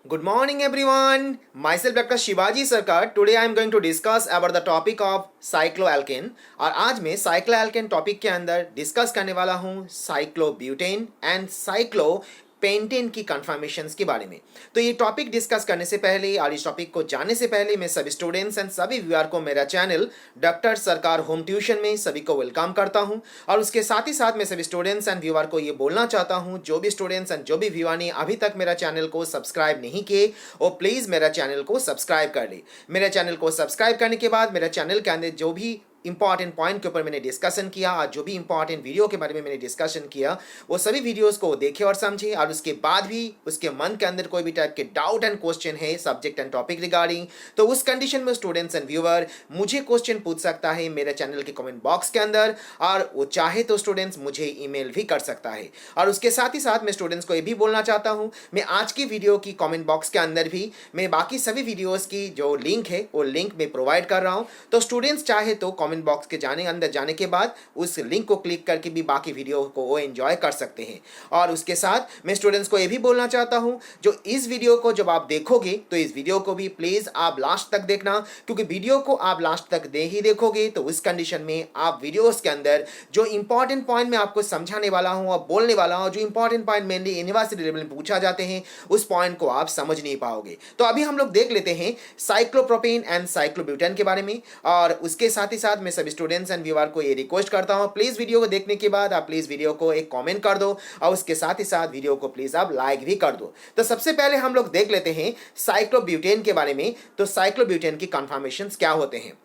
Good morning, everyone. Myself Dr. Shivaji Sarkar. Today I am going to discuss about the topic of cycloalkane और आज मैं cycloalkane topic के अंदर discuss करने वाला हूँ साइक्लोब्यूटेन एंड साइक्लोपेंटेन की कन्फर्मेशंस के बारे में। तो ये टॉपिक डिस्कस करने से पहले और इस टॉपिक को जानने से पहले मैं सभी स्टूडेंट्स एंड सभी व्यूअर को मेरा चैनल डॉक्टर सरकार होम ट्यूशन में सभी को वेलकम करता हूँ। और उसके साथ ही साथ मैं सभी स्टूडेंट्स एंड व्यूअर को ये बोलना चाहता हूँ, जो भी स्टूडेंट्स एंड जो भी व्यूअर ने अभी तक मेरा चैनल को सब्सक्राइब नहीं किए वो प्लीज़ मेरा चैनल को सब्सक्राइब कर ले। मेरे चैनल को सब्सक्राइब करने के बाद मेरा चैनल के अंदर जो भी इंपॉर्टेंट पॉइंट के ऊपर मैंने डिस्कशन किया और जो भी इंपॉर्टेंट वीडियो के बारे में मैंने डिस्कशन किया वो सभी वीडियोस को देखे और समझे। और उसके बाद भी उसके मन के अंदर कोई भी टाइप के डाउट एंड क्वेश्चन है सब्जेक्ट एंड टॉपिक रिगार्डिंग, तो उस कंडीशन में स्टूडेंट्स एंड व्यूअर मुझे क्वेश्चन पूछ सकता है मेरे चैनल के कमेंट बॉक्स के अंदर, और वो चाहे तो स्टूडेंट्स मुझे ईमेल भी कर सकता है। और उसके साथ ही साथ मैं स्टूडेंट्स को ये भी बोलना चाहता हूँ, मैं आज की वीडियो की कमेंट बॉक्स के अंदर भी मैं बाकी सभी वीडियोज़ की जो लिंक है वो लिंक मैं प्रोवाइड कर रहा हूँ। तो स्टूडेंट्स चाहे तो कमेंट बॉक्स के अंदर जाने के बाद उस लिंक को क्लिक करके भी बाकी वीडियो को वो एंजॉय कर सकते हैं। और उसके साथ मैं स्टूडेंट्स को ये भी बोलना चाहता हूं, जो इस वीडियो को जब आप देखोगे तो इस वीडियो को भी प्लीज आप लास्ट तक देखना, क्योंकि वीडियो को आप लास्ट तक ही देखोगे तो उस कंडीशन में आप वीडियोस के अंदर जो इंपॉर्टेंट पॉइंट मैं आपको समझाने वाला हूं और बोलने वाला हूं, जो important point mainly university level में पूछा जाते हैं, उस पॉइंट को आप समझ नहीं पाओगे। तो अभी हम लोग देख लेते हैं साइक्लोप्रोपेन एंड साइक्लोब्यूटेन के बारे में। और उसके साथ ही साथ मैं सभी स्टूडेंट्स एंड व्यूअर को ये रिक्वेस्ट करता हूं, प्लीज वीडियो को देखने के बाद आप प्लीज वीडियो को एक कमेंट कर दो और उसके साथ ही साथ वीडियो को प्लीज आप लाइक भी कर दो। तो सबसे पहले हम लोग देख लेते हैं साइक्लोब्यूटेन के बारे में। तो साइक्लोब्यूटेन की कन्फर्मेशंस क्या होते हैं।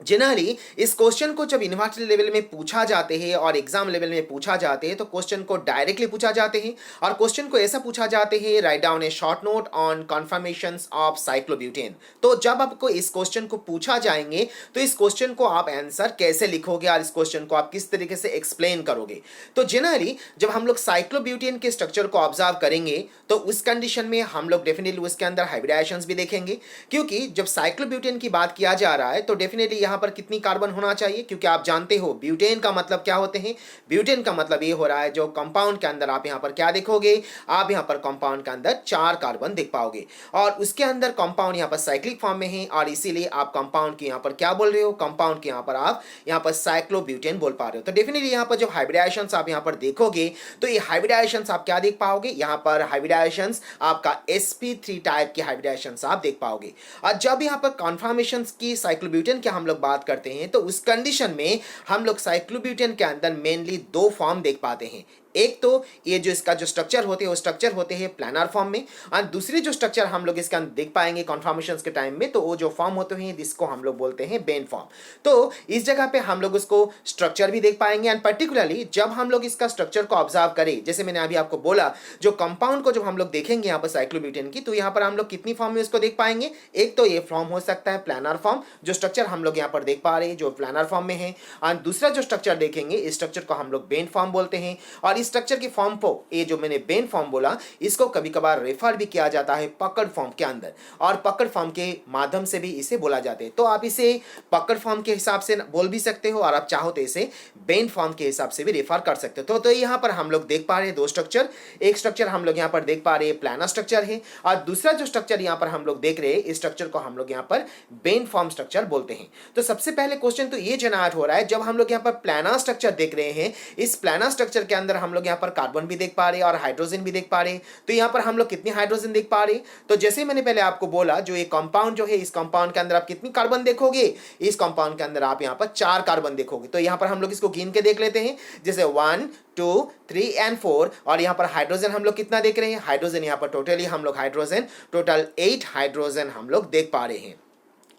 जनरली इस क्वेश्चन को जब यूनिवर्सिटी लेवल में पूछा जाते हैं और एग्जाम लेवल में पूछा जाते हैं तो क्वेश्चन को डायरेक्टली पूछा जाते हैं, और क्वेश्चन को ऐसा पूछा जाते हैं, write down A short note on conformations of cyclobutane. तो जब आपको इस क्वेश्चन को पूछा जाएंगे तो इस क्वेश्चन को आप आंसर कैसे लिखोगे और इस क्वेश्चन को आप किस तरीके से एक्सप्लेन करोगे। तो जनरली जब हम लोग साइक्लोब्यूटेन के स्ट्रक्चर को ऑब्जर्व करेंगे तो उस कंडीशन में हम लोग डेफिनेटली उसके अंदर हाइब्रिडाइजेशंस भी देखेंगे, क्योंकि जब साइक्लोब्यूटेन की बात किया जा रहा है तो डेफिनेटली यहाँ पर कितनी कार्बन होना चाहिए, क्योंकि आप जानते हो ब्यूटेन का मतलब क्या होते हैं। ब्यूटेन का मतलब ये हो रहा है जो कंपाउंड के अंदर आप यहाँ पर क्या देखोगे, आप यहाँ पर कंपाउंड के अंदर 4 कार्बन देख पाओगे और उसके अंदर कंपाउंड यहाँ पर साइक्लिक फॉर्म में है, और इसीलिए आप कंपाउंड की यहाँ पर क्या बोल रहे हो, कंपाउंड के यहाँ पर आप यहाँ पर साइक्लोब्यूटेन बोल पा रहे हो। तो डेफिनेटली यहाँ पर जो हाइब्रिडाइजेशंस आप यहाँ पर देखोगे तो ये हाइब्रिडाइजेशंस आप क्या देख पाओगे, यहाँ पर हाइब्रिडाइजेशंस आपका sp3 टाइप की हाइब्रिडाइजेशंस आप देख पाओगे। और जब यहाँ पर कन्फर्मेशंस की साइक्लोब्यूटेन की हम लोग बात करते हैं तो उस कंडीशन में हम लोग साइक्लोब्यूटेन के अंदर मेनली 2 फॉर्म देख पाते हैं। एक तो ये जो इसका जो स्ट्रक्चर होते हैं वो स्ट्रक्चर होते हैं प्लानर फॉर्म में, और दूसरे जो स्ट्रक्चर हम लोग इसके अंदर देख पाएंगे कन्फर्मेशंस के टाइम में तो वो जो फॉर्म होते हैं जिसको हम लोग बोलते हैं बेन फॉर्म। तो इस जगह पे हम लोग उसको स्ट्रक्चर भी देख पाएंगे, एंड पर्टिकुलरली जब हम लोग इसका स्ट्रक्चर को ऑब्जर्व करें, जैसे मैंने अभी आपको बोला जो कंपाउंड को जब हम लोग देखेंगे यहाँ पर साइक्लोब्यूटेन की, तो यहाँ पर हम लोग कितनी फॉर्म में इसको देख पाएंगे। एक तो ये फॉर्म हो सकता है प्लानर फॉर्म, जो स्ट्रक्चर हम लोग यहाँ पर देख पा रहे हैं जो प्लानर फॉर्म में है, और दूसरा जो स्ट्रक्चर देखेंगे इस स्ट्रक्चर को हम लोग बेन फॉर्म बोलते हैं। और इस स्ट्रक्चर की फॉर्म को, ये जो मैंने बेन फॉर्म बोला, इसको कभी कभार रेफर भी किया जाता है पकड़ फॉर्म के अंदर, और पकड़ फॉर्म के माध्यम से भी इसे बोला जाता है। तो आप इसे पकड़ फॉर्म के हिसाब से बोल भी सकते हो और आप चाहो तो इसे बेन फॉर्म के हिसाब से भी रेफर कर सकते हो। तो यहाँ पर हम लोग देख पा रहे हैं 2 स्ट्रक्चर। एक स्ट्रक्चर हम लोग यहाँ पर देख पा रहे हैं प्लानर स्ट्रक्चर है, और दूसरा जो स्ट्रक्चर यहाँ पर हम लोग देख रहे हैं इस स्ट्रक्चर को हम लोग यहाँ पर बेन फॉर्म स्ट्रक्चर बोलते हैं। तो सबसे पहले क्वेश्चन तो ये जनरेट हो रहा है, जब हम लोग यहाँ पर प्लानर स्ट्रक्चर देख रहे हैं, इस प्लानर स्ट्रक्चर के अंदर हम लोग यहाँ पर कार्बन भी देख पा रहे हैं और हाइड्रोजन भी देख पा रहे हैं। तो यहाँ पर हम लोग कितनी हाइड्रोजन देख पा रहे हैं, तो जैसे मैंने पहले आपको बोला जो ये कंपाउंड जो है इस कंपाउंड के अंदर आप कितनी कार्बन देखोगे, इस कंपाउंड के अंदर आप यहाँ पर 4 कार्बन देखोगे। तो यहाँ पर हम लोग इसको गिन के देख लेते हैं, जैसे 1 2 3 एंड 4। और यहाँ पर हाइड्रोजन हम लोग कितना देख रहे हैं, हाइड्रोजन यहाँ पर टोटली हम लोग हाइड्रोजन टोटल 8 हाइड्रोजन हम लोग देख पा रहे हैं।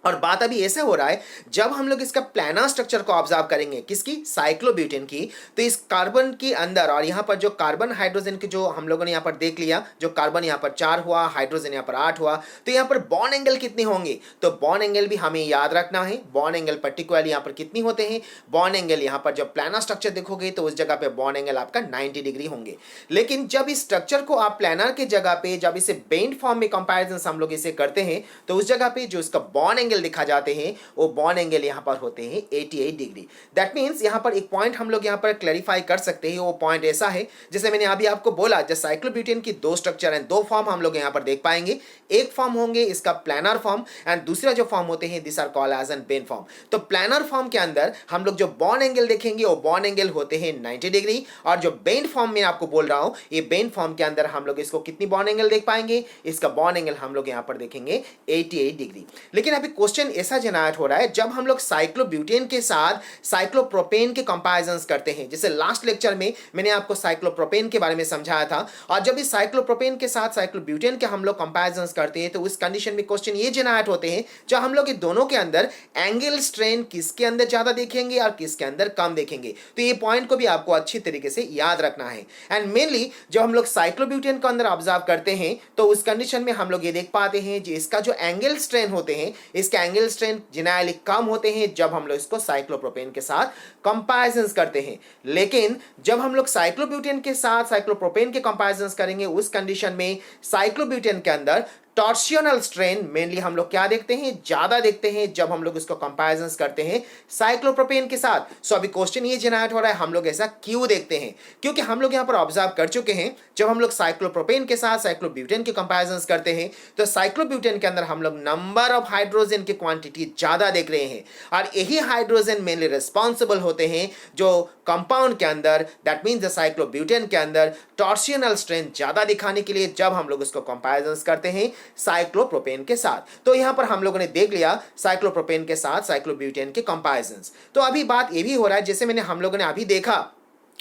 और बात अभी ऐसे हो रहा है जब हम लोग इसका प्लानर स्ट्रक्चर को ऑब्जर्व करेंगे किसकी, साइक्लोब्यूटेन की, तो इस कार्बन के अंदर और यहाँ पर जो कार्बन हाइड्रोजन की जो हम लोगों ने यहाँ पर देख लिया, जो कार्बन यहाँ पर 4 हुआ, हाइड्रोजन यहाँ पर 8 हुआ, तो यहाँ पर बॉन्ड एंगल कितने होंगे, तो बॉन्ड एंगल भी हमें याद रखना है। बॉन्ड एंगल पर्टिकुलरली यहाँ पर कितनी होते हैं, बॉन्ड एंगल यहाँ पर जब प्लानर स्ट्रक्चर देखोगे तो उस जगह पे बॉन्ड एंगल आपका 90 डिग्री होंगे। लेकिन जब इस स्ट्रक्चर को आप प्लानर के जगह पे जब इसे बेंड फॉर्म में कंपैरिजन हम लोग इसे करते हैं तो उस जगह पे जो इसका बॉन्ड एंगल दिखा जाते हैं वो बॉन्ड एंगल यहाँ पर होते हैं 88 डिग्री। दैट मीन्स यहाँ पर एक पॉइंट हम लोग यहाँ पर क्लैरिफाई कर सकते हैं। वो पॉइंट ऐसा है, जैसे मैंने अभी आपको बोला, जब साइक्लोब्यूटेन की दो स्ट्रक्चर हैं, दो फॉर्म हम लोग यहाँ पर देख पाएंगे। एक फॉर्म होंगे इसका प्लानर फॉर्म एंड दूसरा जो फॉर्म होते हैं this are called as an bend form. तो प्लानर फॉर्म के अंदर हम लोग जो बॉन्ड एंगल देखेंगे वो बॉन्ड एंगल होते हैं 90 डिग्री, और जो बेंड फॉर्म में आपको बोल रहा हूं, ये बेंड फॉर्म के अंदर हम लोग इसको कितनी बॉन्ड एंगल देख पाएंगे, इसका बॉन्ड एंगल हम लोग यहाँ पर देखेंगे 88 डिग्री। लेकिन अभी क्वेश्चन ऐसा जनरेट हो रहा है, जब हम लोग साइक्लोब्यूटेन के साथ साइक्लोप्रोपेन के कंपैरिजंस करते हैं, जैसे लास्ट लेक्चर में मैंने आपको साइक्लोप्रोपेन के बारे में समझाया था, और जब इस साइक्लोप्रोपेन के साथ साइक्लोब्यूटेन के हम लोग कंपैरिजंस करते हैं तो उस कंडीशन में क्वेश्चन ये जनरेट होते हैं, जो हम लोग दोनों के अंदर एंगल स्ट्रेन किसके अंदर ज्यादा देखेंगे और किसके अंदर कम देखेंगे। तो ये पॉइंट को भी आपको अच्छी तरीके से याद रखना है। एंड मेनली जब हम लोग साइक्लोब्यूटेन के अंदर ऑब्जर्व करते हैं तो उस कंडीशन में हम लोग ये देख पाते हैं कि इसका जो एंगल स्ट्रेन होते हैं, इसके एंगल स्ट्रेन जनरली कम होते हैं जब हम लोग इसको साइक्लोप्रोपेन के साथ कंपैरिजंस करते हैं। लेकिन जब हम लोग साइक्लोब्यूटेन के साथ साइक्लोप्रोपेन के कंपैरिजंस करेंगे उस कंडीशन में साइक्लोब्यूटेन के अंदर टॉर्सियोनल स्ट्रेन मेनली हम लोग क्या देखते हैं, ज्यादा देखते हैं जब हम लोग इसको कंपैरिजंस करते हैं साइक्लोप्रोपेन के साथ। सो अभी क्वेश्चन ये जनरेट हो रहा है, हम लोग ऐसा क्यों देखते हैं, क्योंकि हम लोग यहाँ पर ऑब्जर्व कर चुके हैं जब हम लोग साइक्लोप्रोपेन के साथ साइक्लोब्यूटेन के कंपैरिजंस करते हैं तो साइक्लोब्यूटेन के अंदर हम लोग नंबर ऑफ हाइड्रोजन की क्वांटिटी ज्यादा देख रहे हैं, और यही हाइड्रोजन मेनली रिस्पॉन्सिबल होते हैं जो कंपाउंड के अंदर, दैट मीन्स द साइक्लोब्यूटेन के अंदर टॉर्सियोनल स्ट्रेन ज्यादा दिखाने के लिए जब हम लोग इसको कंपैरिजंस करते हैं साइक्लोप्रोपेन के साथ। तो यहां पर हम लोगों ने देख लिया साइक्लोप्रोपेन के साथ साइक्लोब्यूटेन के कंपैरिजंस। तो अभी बात ये भी हो रहा है, जैसे मैंने हम लोगों ने अभी देखा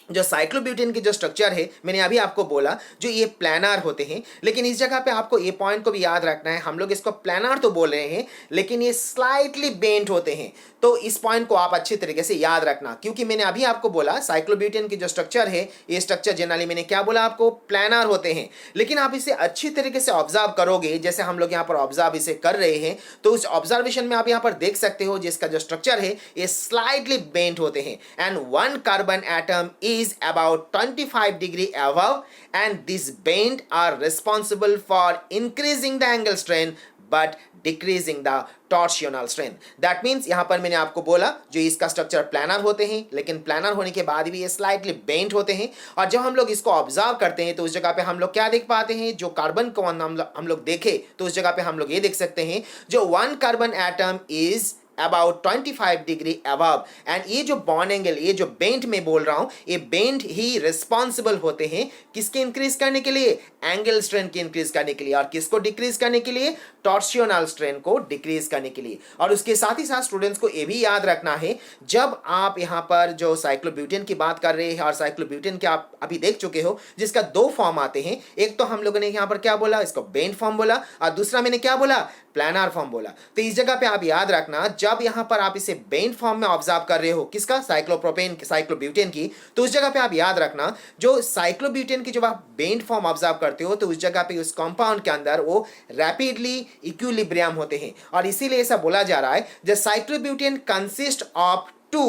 जो साइक्लोब्यूटेन की जो स्ट्रक्चर है, मैंने अभी आपको बोला जो ये प्लानर होते हैं, लेकिन इस जगह पे आपको ये पॉइंट को भी याद रखना है, हम लोग इसको प्लानर तो बोल रहे हैं लेकिन ये स्लाइटली बेंट होते हैं। तो इस पॉइंट को आप अच्छी तरीके से याद रखना, क्योंकि मैंने अभी आपको बोला साइक्लोब्यूटेन की जो स्ट्रक्चर है, ये स्ट्रक्चर जनरली मैंने क्या बोला आपको, प्लानर होते हैं। लेकिन आप इसे अच्छी तरीके से ऑब्जर्व करोगे, जैसे हम लोग यहाँ पर ऑब्जर्व इसे कर रहे हैं, तो उस ऑब्जर्वेशन में आप यहाँ पर देख सकते हो जिसका जो स्ट्रक्चर है ये स्लाइटली बेंट होते हैं, and one carbon atom is about 25 degree above, and these bend are responsible for increasing the angle strain but decreasing the torsional strain. That means यहाँ पर मैंने आपको बोला जो इसका स्ट्रक्चर प्लानर होते हैं, लेकिन प्लानर होने के बाद भी ये स्लाइटली बेंट होते हैं, और जब हम लोग इसको ऑब्जर्व करते हैं तो उस जगह पे हम लोग क्या देख पाते हैं, जो कार्बन को हम लोग देखे तो उस जगह पे हम लोग ये देख सकते हैं जो one carbon atom is about 25 degree above, and ये जो बॉन्ड एंगल, ये जो बेंट में बोल रहा हूं, ये बेंट ही रिस्पॉन्सिबल होते हैं किसके इंक्रीज करने के लिए, एंगल स्ट्रेन के इंक्रीज करने के लिए, और किसको डिक्रीज करने के लिए, टॉर्सियोनल स्ट्रेन को डिक्रीज करने के लिए। और उसके साथ ही साथ स्टूडेंट्स को ये भी याद रखना है, जब आप यहाँ पर जो साइक्लोब्यूटेन की बात कर रहे हैं, और साइक्लोब्यूटेन के आप अभी देख चुके हो जिसका दो फॉर्म आते हैं, एक तो हम लोगों ने यहाँ पर क्या बोला, इसको बेंट फॉर्म बोला, और दूसरा मैंने क्या बोला, प्लानर फॉर्म बोला। तो इस जगह पे आप याद रखना, जब यहां पर आप इसे बेंट फॉर्म में ऑब्जर्व कर रहे हो किसका, साइक्लोप्रोपेन साइक्लोब्यूटेन की, तो उस जगह पे आप याद रखना जो साइक्लोब्यूटेन की जब आप बेंट फॉर्म ऑब्जर्व करते हो तो उस जगह पे उस कंपाउंड के अंदर वो रैपिडली इक्विलिब्रियम होते हैं, और इसीलिए ऐसा बोला जा रहा है the cyclobutane consist of two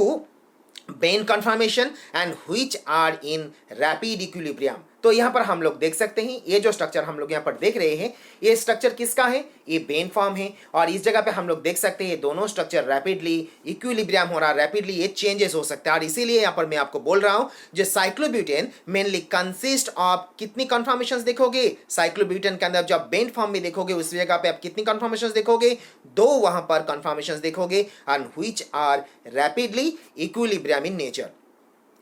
bent conformation and which are in rapid equilibrium. तो यहाँ पर हम लोग देख सकते हैं ये जो स्ट्रक्चर हम लोग यहाँ पर देख रहे हैं, ये स्ट्रक्चर किसका है, ये बेंट फॉर्म है, और इस जगह पे हम लोग देख सकते हैं ये दोनों स्ट्रक्चर रैपिडली इक्विलिब्रियम हो रहा है, रैपिडली ये चेंजेस हो सकता है, और इसीलिए यहाँ पर मैं आपको बोल रहा हूँ जो साइक्लोब्यूटेन मेनली कंसिस्ट ऑफ कितनी कन्फर्मेशंस देखोगे, साइक्लोब्यूटेन के अंदर जब बेंट फॉर्म में देखोगे उस जगह पे आप कितनी कन्फर्मेशंस देखोगे, दो वहां पर कन्फर्मेशंस देखोगे, and which are rapidly equilibrium in nature.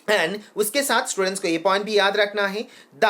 And उसके साथ स्टूडेंट्स को ये पॉइंट भी याद रखना है, the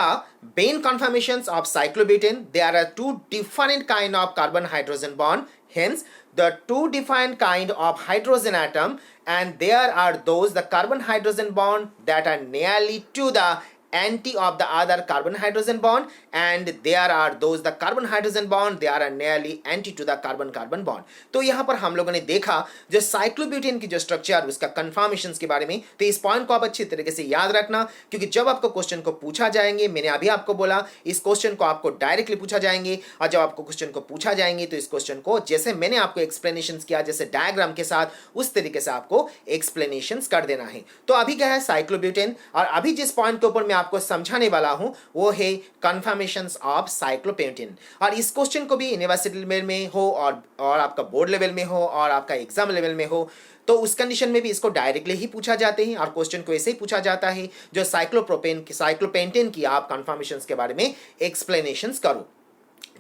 bent conformations of cyclobutane, there are two different kind of carbon hydrogen bond, hence the two defined kind of hydrogen atom, and there are those the carbon hydrogen bond that are nearly to the anti of the other carbon hydrogen bond, and there are those the carbon hydrogen bond they are nearly anti to the carbon carbon bond। तो यहाँ पर हम लोगों ने देखा जो cyclobutane की जो स्ट्रक्चर उसका कन्फर्मेशंस के बारे में, तो इस पॉइंट को आप अच्छी तरीके से याद रखना, क्योंकि जब आपको क्वेश्चन को पूछा जाएंगे, मैंने अभी आपको बोला इस क्वेश्चन को आपको डायरेक्टली पूछा जाएंगे, और जब आपको क्वेश्चन को पूछा जाएंगे तो इस क्वेश्चन को जैसे मैंने आपको एक्सप्लेनेशन किया, जैसे डायग्राम के साथ, उस तरीके से आपको एक्सप्लेनेशन कर देना है। तो अभी क्या है साइक्लोब्यूटेन, और अभी जिस पॉइंट के ऊपर मैं आपको समझाने वाला हूं वो है कन्फर्मेशंस ऑफ साइक्लोपेंटेन। और इस क्वेश्चन को भी यूनिवर्सिटी लेवल में हो और आपका बोर्ड लेवल में हो और आपका एग्जाम लेवल में हो, तो उस कंडीशन में भी इसको डायरेक्टली ही पूछा जाते हैं और क्वेश्चन को ऐसे ही पूछा जाता है जो साइक्लोपेंटेन की आप कन्फर्मेशंस के बारे में एक्सप्लेनेशंस करो।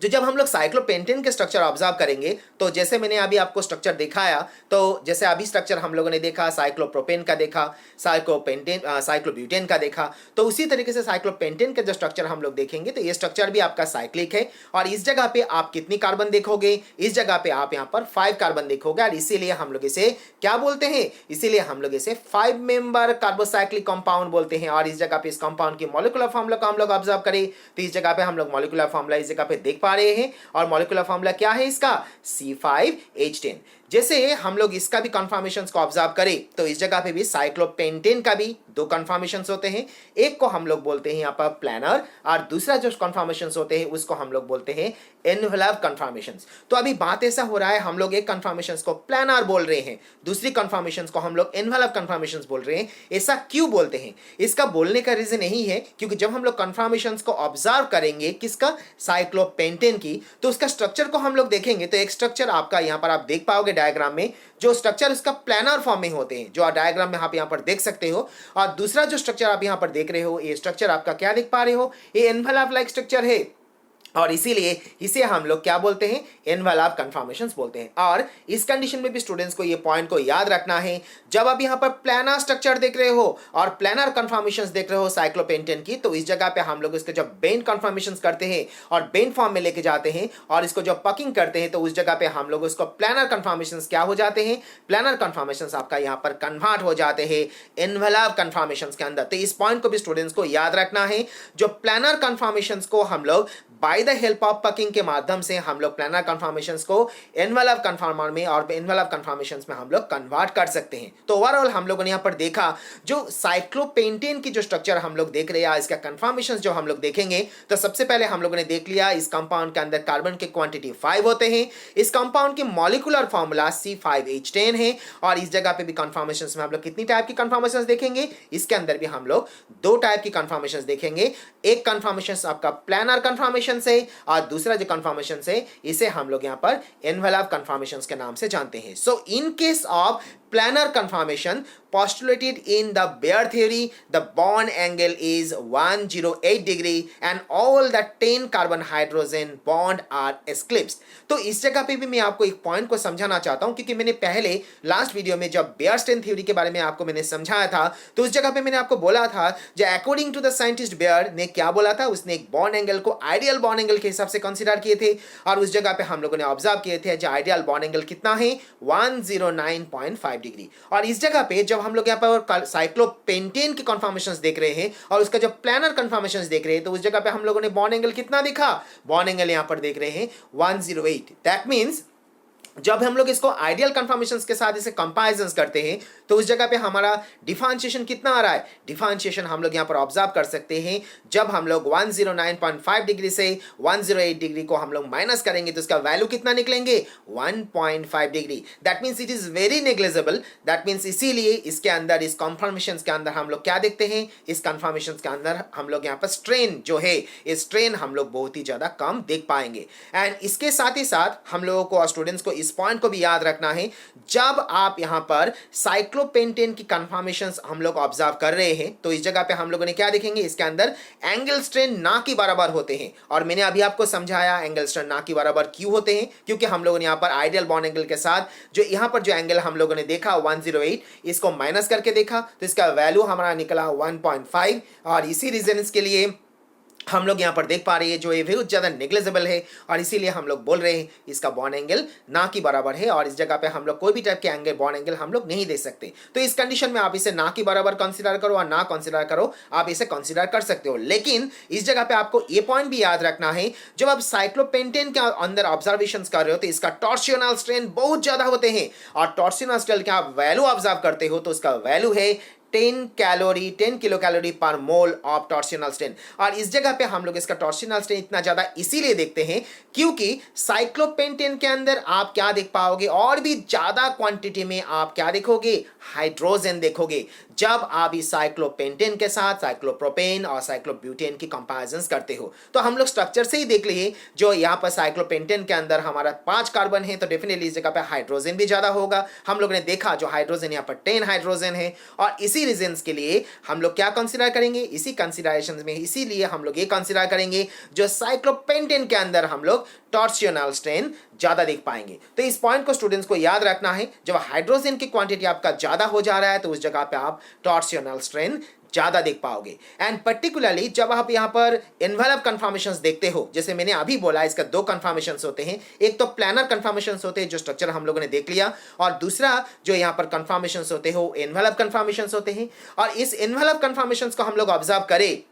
जो जब हम लोग साइक्लोपेंटेन के स्ट्रक्चर ऑब्जर्व करेंगे तो जैसे मैंने अभी आपको स्ट्रक्चर दिखाया, तो जैसे अभी स्ट्रक्चर हम लोगों ने देखा, साइक्लोप्रोपेन का देखा, साइक्लोब्यूटेन का देखा, तो उसी तरीके से साइक्लोपेंटेन का जो स्ट्रक्चर हम लोग देखेंगे तो ये स्ट्रक्चर भी आपका साइक्लिक है। और इस जगह पे आप कितनी कार्बन देखोगे, इस जगह पे आप यहाँ पर 5 कार्बन देखोगे और इसीलिए हम लोग इसे क्या बोलते हैं, इसीलिए हम लोग इसे 5 मेंबर कार्बोसाइक्लिक कंपाउंड बोलते हैं। और इस जगगह पे इस कंपाउंड की मॉलिक्यूलर फॉर्मूला को हम लोग ऑब्जर्व करें तो इस जगह पे हम लोग मॉलिक्यूलर फॉर्मूला इस जगह पे देख पा रहे हैं और मॉलिक्यूलर फॉर्मूला क्या है इसका, C5H10। जैसे हम लोग इसका भी कन्फर्मेशंस को ऑब्जर्व करें तो इस जगह पे भी साइक्लोपेंटेन का भी 2 कन्फर्मेशंस होते हैं। एक को हम लोग बोलते हैं यहाँ पर प्लानर और दूसरा जो कन्फर्मेशंस होते हैं उसको हम लोग बोलते हैं एनवेलप कन्फर्मेशंस। तो अभी बात ऐसा हो रहा है, हम लोग एक कन्फर्मेशंस को प्लानर बोल रहे हैं, दूसरी कन्फर्मेशंस को हम लोग एनवेलप कन्फर्मेशंस बोल रहे हैं। ऐसा क्यों बोलते हैं, इसका बोलने का रीजन यही है क्योंकि जब हम लोग कन्फर्मेशंस को ऑब्जर्व करेंगे किसका, साइक्लोपेंटेन की, तो उसका स्ट्रक्चर को हम लोग देखेंगे तो एक स्ट्रक्चर आपका यहाँ पर आप देख पाओगे डायग्राम में, जो स्ट्रक्चर उसका प्लानर फॉर्म में होते हैं जो डायग्राम में आप यहाँ पर देख सकते हो। और दूसरा जो स्ट्रक्चर आप यहाँ पर देख रहे हो, ये स्ट्रक्चर आपका क्या देख पा रहे हो, ये एनवेलप लाइक स्ट्रक्चर है और इसीलिए इसे हम लोग क्या बोलते हैं, एनवेलप कन्फर्मेशंस बोलते हैं। और इस कंडीशन में भी स्टूडेंट्स को ये पॉइंट को याद रखना है, जब आप यहाँ पर प्लानर स्ट्रक्चर देख रहे हो और प्लानर कन्फर्मेशंस देख रहे हो साइक्लोपेंटेन की, तो इस जगह पे हम लोग इसको जब बेंड कन्फर्मेशंस करते हैं और बेंड फॉर्म में लेके जाते हैं और इसको जब पकिंग करते हैं तो उस जगह पे हम लोग उसको प्लानर कन्फर्मेशंस क्या हो जाते हैं, प्लानर कन्फर्मेशंस आपका यहाँ पर कन्वर्ट हो जाते हैं एनवेलप कन्फर्मेशंस के अंदर। तो इस पॉइंट को भी स्टूडेंट्स को याद रखना है, जो प्लानर कन्फर्मेशंस को हम लोग by the help of packing के माध्यम से हम लोग प्लानर कन्फर्मेशंस को एनवेलप कन्फर्मर में और एनवेलप कन्फर्मेशंस में हम लोग कन्वर्ट कर सकते हैं। तो ओवरऑल हम लोगों ने यहाँ पर देखा जो साइक्लोपेंटेन की जो स्ट्रक्चर हम लोग देख रहे हैं, इसका कन्फर्मेशंस जो हम लोग देखेंगे, तो सबसे पहले हम लोगों ने देख लिया इस कंपाउंड के अंदर कार्बन के क्वांटिटी 5 होते हैं, इस कंपाउंड की मॉलिक्यूलर फॉर्मूला C5H10 है। और इस जगह पे भी कन्फर्मेशंस में हम लोग कितनी टाइप की कन्फर्मेशंस देखेंगे, इसके अंदर भी हम लोग 2 टाइप की कन्फर्मेशंस देखेंगे। एक कन्फर्मेशंस आपका प्लानर कन्फर्मेशन से और दूसरा जो कन्फर्मेशन से इसे हम लोग यहां पर एनवेलप कन्फर्मेशंस के नाम से जानते हैं। So in case of planar conformation postulated in the Baer theory, the bond angle is 108 degree and all the 10 carbon hydrogen bond are eclipsed। तो इस जगह पे भी मैं आपको एक पॉइंट को समझाना चाहता हूं क्योंकि मैंने पहले लास्ट वीडियो में जब बेयरस्टेन थ्योरी के बारे में आपको मैंने समझाया था तो उस जगह पे मैंने आपको बोला था जो according to the scientist Baeyer ने क्या बोला था, उसने एक बॉन्ड एंगल को आइडियल बॉन्ड एंगल के हिसाब से कंसीडर किए थे और उस जगह पे हम लोगों ने ऑब्जर्व किए थे जो आइडियल बॉन्ड एंगल कितना है 109.5 डिग्री। और इस जगह पे जब हम लोग यहाँ पर साइक्लोपेंटेन की कन्फर्मेशंस देख रहे हैं और उसका जब प्लानर कन्फर्मेशंस देख रहे हैं तो उस जगह पे हम लोगों ने बॉन्ड एंगल कितना देखा, बॉन्ड एंगल यहाँ पर देख रहे हैं 108। दैट मीन्स जब हम लोग इसको आइडियल कन्फर्मेशंस के साथ इसे कंपैरिजंस करते हैं तो उस जगह पे हमारा डिफरेंशिएशन कितना आ रहा है, डिफरेंशिएशन हम लोग यहाँ पर ऑब्जर्व कर सकते हैं। जब हम लोग 109.5 डिग्री से 108 डिग्री को हम लोग माइनस करेंगे तो इसका वैल्यू कितना निकलेंगे 1.5 degree. That means it is very negligible. That means इसीलिए इसके अंदर इस कन्फर्मेशंस के अंदर हम लोग क्या देखते हैं, इस कन्फर्मेशंस के अंदर हम लोग यहाँ पर स्ट्रेन जो है इस स्ट्रेन हम लोग बहुत ही ज्यादा कम देख पाएंगे। एंड इसके साथ ही साथ हम लोगों को और स्टूडेंट्स को इस पॉइंट को भी याद रखना है, जब आप यहां पर साइक्लोपेंटेन की कन्फर्मेशंस हम लोग ऑब्जर्व कर रहे हैं तो इस जगह पे हम लोगों ने क्या देखेंगे, इसके अंदर एंगल स्ट्रेन ना के बराबर होते हैं। और मैंने अभी आपको समझाया एंगल स्ट्रेन ना के बराबर क्यों होते हैं, क्योंकि हम लोगों ने यहां पर आइडियल बॉन्ड एंगल के साथ जो यहां पर जो एंगल हम लोगों ने देखा 108 इसको माइनस करके देखा तो इसका वैल्यू हमारा निकला 1.5 और इसी रीजन के लिए हम लोग यहाँ पर देख पा रहे हैं जो ये बहुत ज़्यादा नेग्लिजिबल है और इसीलिए हम लोग बोल रहे हैं इसका बॉन्ड एंगल ना की बराबर है और इस जगह पे हम लोग कोई भी टाइप के एंगल बॉन्ड एंगल हम लोग नहीं दे सकते। तो इस कंडीशन में आप इसे ना की बराबर कंसीडर करो और ना कंसीडर करो, आप इसे कंसीडर कर सकते हो। लेकिन इस जगह पे आपको ये पॉइंट भी याद रखना है, जब आप साइक्लोपेंटेन के अंदर ऑब्जर्वेशन कर रहे हो तो इसका टॉर्सियोनल स्ट्रेन बहुत ज़्यादा होते हैं और टॉर्सियोनल स्ट्रेन का आप वैल्यू ऑब्जर्व करते हो तो उसका वैल्यू है 10 किलो कैलोरी पर मोल ऑफ टॉर्सियोनल स्ट्रेन। और इस जगह पे हम लोग इसका टॉर्सियोनल स्ट्रेन इतना ज्यादा इसीलिए देखते हैं क्योंकि साइक्लोपेंटेन के अंदर आप क्या देख पाओगे और भी ज्यादा क्वांटिटी में आप क्या देखोगे, हाइड्रोजन देखोगे। जब आप इस साइक्लोपेंटेन के साथ साइक्लोप्रोपेन और साइक्लोब्यूटेन की कंपैरिजंस करते हो। तो हम लोग स्ट्रक्चर से ही देख लिए, जो यहाँ पर साइक्लोपेंटेन के अंदर हमारा 5 कार्बन है, तो डेफिनेटली इस जगह पे हाइड्रोजन भी ज़्यादा होगा। हम लोग ने देखा जो हाइड्रोजन यहाँ पर 10 हाइड्रोजन है, और इसी रीजंस के लिए हम लोग क्या कंसिडर करेंगे, इसी कंसिडरेशन में इसीलिए हम लोग ये कंसिडर करेंगे जो साइक्लोपेंटेन के अंदर हम लोग टॉर्सियोनल स्ट्रेन ज़्यादा देख पाएंगे। तो इस पॉइंट को स्टूडेंट्स को याद रखना है, जब हाइड्रोजन की क्वांटिटी आपका ज़्यादा हो जा रहा है तो उस जगह पे आप टॉर्सियोनल स्ट्रेन ज़्यादा देख पाओगे। एंड पर्टिकुलरली जब आप यहाँ पर एनवेलप कन्फर्मेशंस देखते हो, जैसे मैंने अभी बोला इसका 2 कन्फर्मेशंस होते हैं, एक तो प्लानर कन्फर्मेशंस होते हैं जो स्ट्रक्चर हम लोगों ने देख लिया, और दूसरा जो यहाँ पर कन्फर्मेशंस होते हो एनवेलप कन्फर्मेशंस होते हैं। और इस एनवेलप कन्फर्मेशंस को हम लोग ऑब्जर्व करें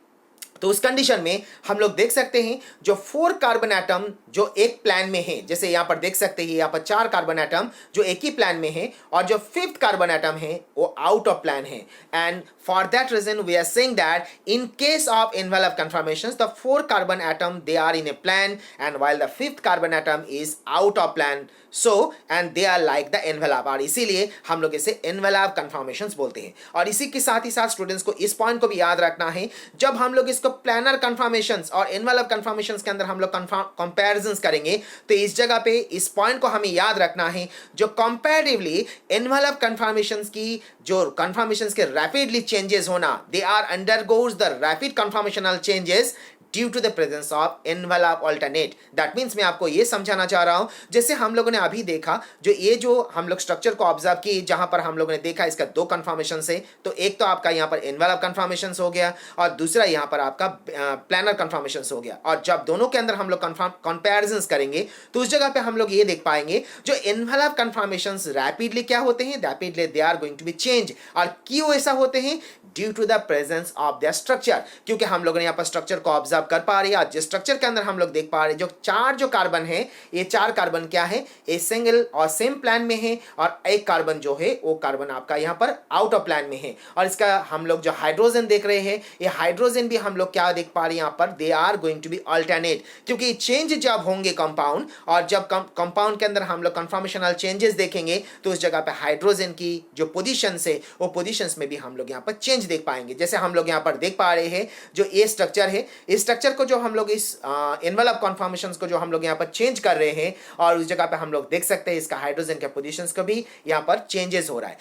तो उस कंडीशन में हम लोग देख सकते हैं जो 4 कार्बन एटम जो एक प्लान में है, जैसे यहाँ पर देख सकते हैं यहाँ पर 4 कार्बन एटम जो एक ही प्लान में है, और जो 5th कार्बन एटम है वो आउट ऑफ प्लान है। And for that reason we are saying that in case of envelope conformations the 4 carbon atom they are in a plane and while the 5th carbon atom is out of plane, so and they are like the envelope, और इसीलिए हम लोग इसे envelope conformations बोलते हैं। और इसी के साथ ही साथ स्टूडेंट्स को इस पॉइंट को भी याद रखना है, जब हम लोग इसको प्लानर कन्फर्मेशंस और एनवेलप कन्फर्मेशंस के अंदर हम लोग कंपैरिजंस करेंगे, तो इस जगह पे इस पॉइंट को हमें याद रखना है, जो कंपैरेटिवली एनवेलप कन्फर्मेशंस की जो कन्फर्मेशंस के रैपिडली चेंजेस होना, they are undergoes the rapid conformational changes due to the presence of envelope alternate. That means मैं आपको ये समझाना चाह रहा हूं, जैसे हम लोगों ने अभी देखा जो ये जो हम लोग स्ट्रक्चर को ऑब्जर्व की, जहां पर हम लोगों ने देखा इसका 2 कन्फर्मेशन है, तो एक तो आपका यहाँ पर एनवेलप कन्फर्मेशन हो गया और दूसरा यहाँ पर आपका प्लानर कन्फर्मेशन हो गया। और जब दोनों के अंदर हम लोग कंपैरिजन करेंगे तो उस जगह पे हम लोग ये देख पाएंगे जो एनवेलप कन्फर्मेशन रैपिडली क्या होते हैं, rapidly they are going to be change. और क्यों ऐसा होते हैं, due to the presence of the structure, क्योंकि हम लोगों ने यहाँ पर स्ट्रक्चर को ऑब्जर्व कर पा रहे हैं। जिस स्ट्रक्चर के अंदर हम लोग देख पा रहे हैं जो 4 जो कार्बन है, ये 4 कार्बन क्या है, ये सिंगल और सेम प्लान में है, और एक कार्बन जो है वो कार्बन आपका यहाँ पर आउट ऑफ प्लान में है। और इसका हम लोग जो हाइड्रोजन देख रहे हैं, ये हाइड्रोजन भी हम लोग क्या देख पा रहे हैं यहाँ पर, they are going to be alternate, क्योंकि चेंज जब होंगे कंपाउंड, और जब कंपाउंड के अंदर हम लोग कंफर्मेशनल चेंजेस देखेंगे तो उस जगह पे हाइड्रोजन की जो पोजीशन है वो पोजीशंस में भी हम लोग यहाँ पर चेंज देख पाएंगे। जैसे हम लोग यहाँ पर देख पा रहे हैं जो ये स्ट्रक्चर है, इस स्ट्रक्चर को जो हम लोग इस एनवेलप कन्फर्मेशंस को जो हम लोग यहाँ पर चेंज कर रहे हैं, और उस जगह पे हम लोग देख सकते हैं इसका हाइड्रोजन के पोजीशंस को भी यहाँ पर चेंजेस हो रहा है।